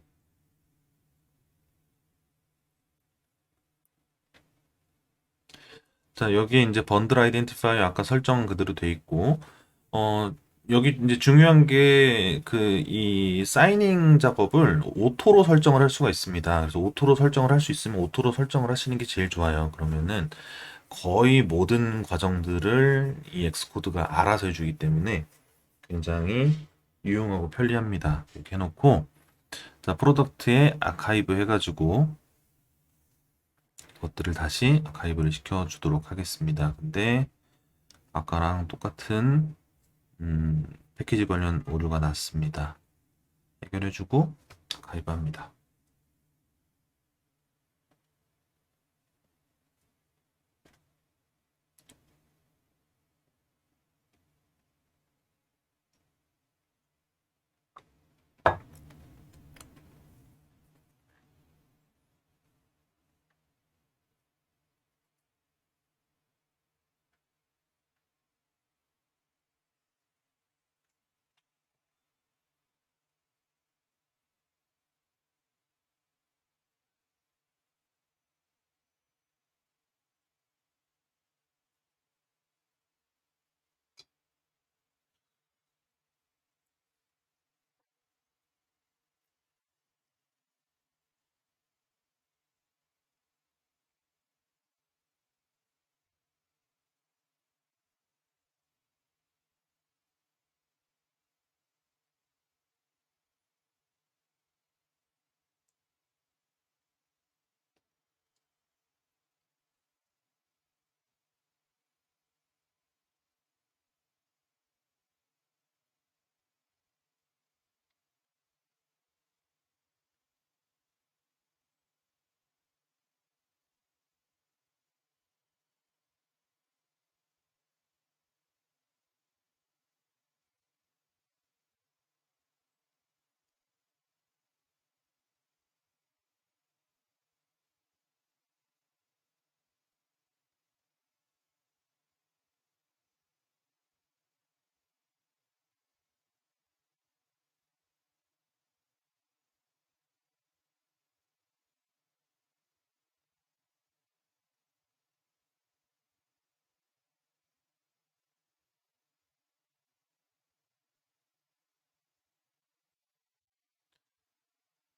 자, 여기에 이제 번들 아이덴티파이어 아까 설정 그대로 돼 있고 어, 여기 이제 중요한 게 그 이 사이닝 작업을 오토로 설정을 할 수가 있습니다. 그래서 오토로 설정을 할 수 있으면 오토로 설정을 하시는 게 제일 좋아요. 그러면은 거의 모든 과정들을 이 엑스코드가 알아서 해주기 때문에 굉장히 유용하고 편리합니다. 이렇게 해놓고 자 프로덕트에 아카이브 해가지고 것들을 다시 아카이브를 시켜주도록 하겠습니다. 근데 아까랑 똑같은 패키지 관련 오류가 났습니다. 해결해주고 가입합니다.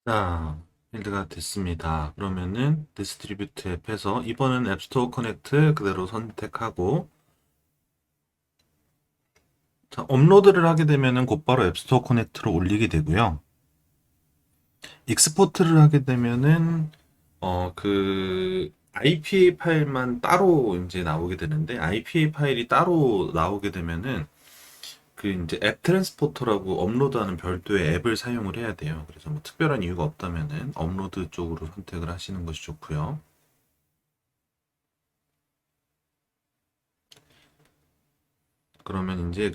자, 필드가 됐습니다. 그러면은 디스트리뷰트 앱에서 이번엔 앱스토어 커넥트 그대로 선택하고, 자, 업로드를 하게 되면은 곧바로 앱스토어 커넥트로 올리게 되고요. 익스포트를 하게 되면은 IPA 파일만 따로 이제 나오게 되는데, IPA 파일이 따로 나오게 되면은 그 이제 앱 트랜스포터라고 업로드하는 별도의 앱을 사용을 해야 돼요. 그래서 뭐 특별한 이유가 없다면은 업로드 쪽으로 선택을 하시는 것이 좋고요. 그러면 이제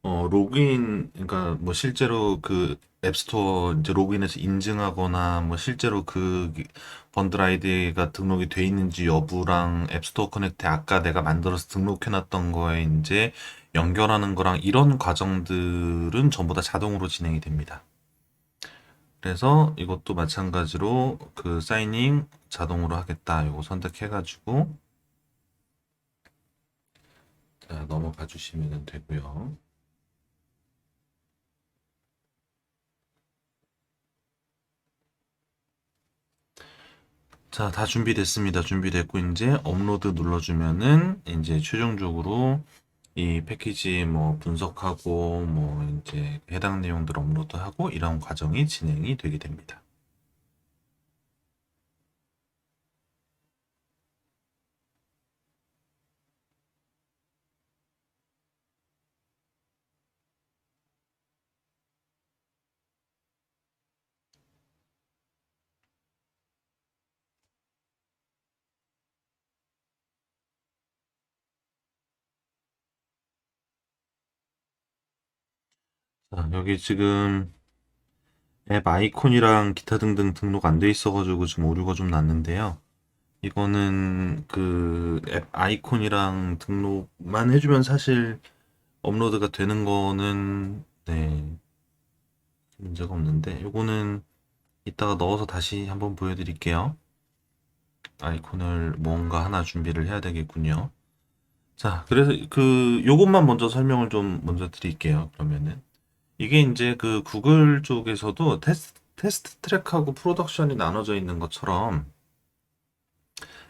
로그인, 그러니까 뭐 실제로 그 앱스토어 이제 로그인해서 인증하거나 뭐 실제로 그 번들 아이디가 등록이 돼 있는지 여부랑 앱스토어 커넥트 아까 내가 만들어서 등록해놨던 거에 이제 연결하는 거랑 이런 과정들은 전부 다 자동으로 진행이 됩니다. 그래서 이것도 마찬가지로 그 사이닝 자동으로 하겠다. 이거 선택해가지고 자, 넘어가 주시면 되고요. 자, 다 준비됐습니다. 준비됐고, 이제 업로드 눌러주면은, 이제 최종적으로 이 패키지 뭐 분석하고, 뭐 이제 해당 내용들 업로드하고, 이런 과정이 진행이 되게 됩니다. 자, 여기 지금 앱 아이콘이랑 기타 등등 등록 안 돼 있어가지고 지금 오류가 좀 났는데요. 이거는 그 앱 아이콘이랑 등록만 해주면 사실 업로드가 되는 거는, 네, 문제가 없는데, 요거는 이따가 넣어서 다시 한번 보여드릴게요. 아이콘을 뭔가 하나 준비를 해야 되겠군요. 자, 그래서 요것만 먼저 설명을 좀 먼저 드릴게요. 그러면은. 이게 이제 그 구글 쪽에서도 테스트 트랙하고 프로덕션이 나눠져 있는 것처럼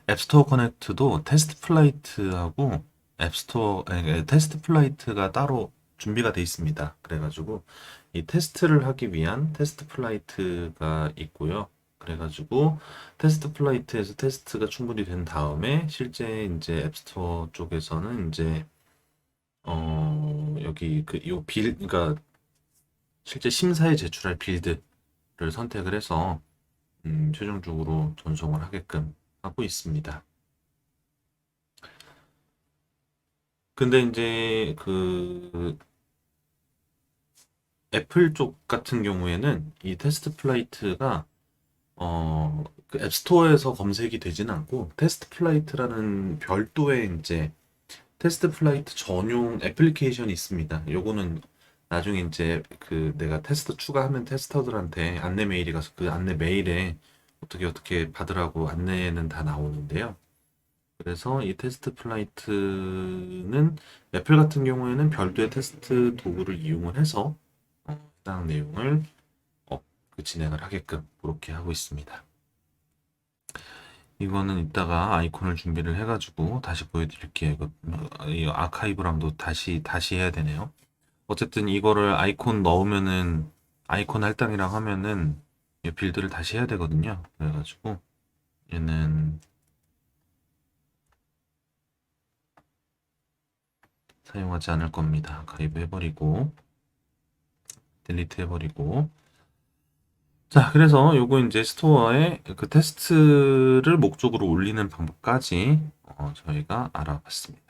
앱스토어 커넥트도 테스트 플라이트하고 테스트 플라이트가 따로 준비가 돼 있습니다. 그래가지고 이 테스트를 하기 위한 테스트 플라이트가 있고요. 그래가지고 테스트 플라이트에서 테스트가 충분히 된 다음에 실제 이제 앱스토어 쪽에서는 이제 여기 그러니까 실제 심사에 제출할 빌드를 선택을 해서 최종적으로 전송을 하게끔 하고 있습니다. 근데 이제 애플 쪽 같은 경우에는 이 테스트 플라이트가 그 앱스토어에서 검색이 되진 않고 테스트 플라이트라는 별도의 이제 테스트 플라이트 전용 애플리케이션이 있습니다. 요거는 나중에 이제 그 내가 테스트 추가하면 테스터들한테 안내 메일이 가서 그 안내 메일에 어떻게 받으라고 안내는 다 나오는데요. 그래서 이 테스트 플라이트는 애플 같은 경우에는 별도의 테스트 도구를 이용을 해서 해당 내용을 진행을 하게끔 그렇게 하고 있습니다. 이거는 이따가 아이콘을 준비를 해가지고 다시 보여드릴게요. 이 아카이브랑도 다시 해야 되네요. 어쨌든 이거를 아이콘 넣으면은 아이콘 할당이랑 하면은 이 빌드를 다시 해야 되거든요. 그래가지고 얘는 사용하지 않을 겁니다. 가입 해버리고 딜리트 해버리고 자, 그래서 요거 이제 스토어에 그 테스트를 목적으로 올리는 방법까지 저희가 알아봤습니다.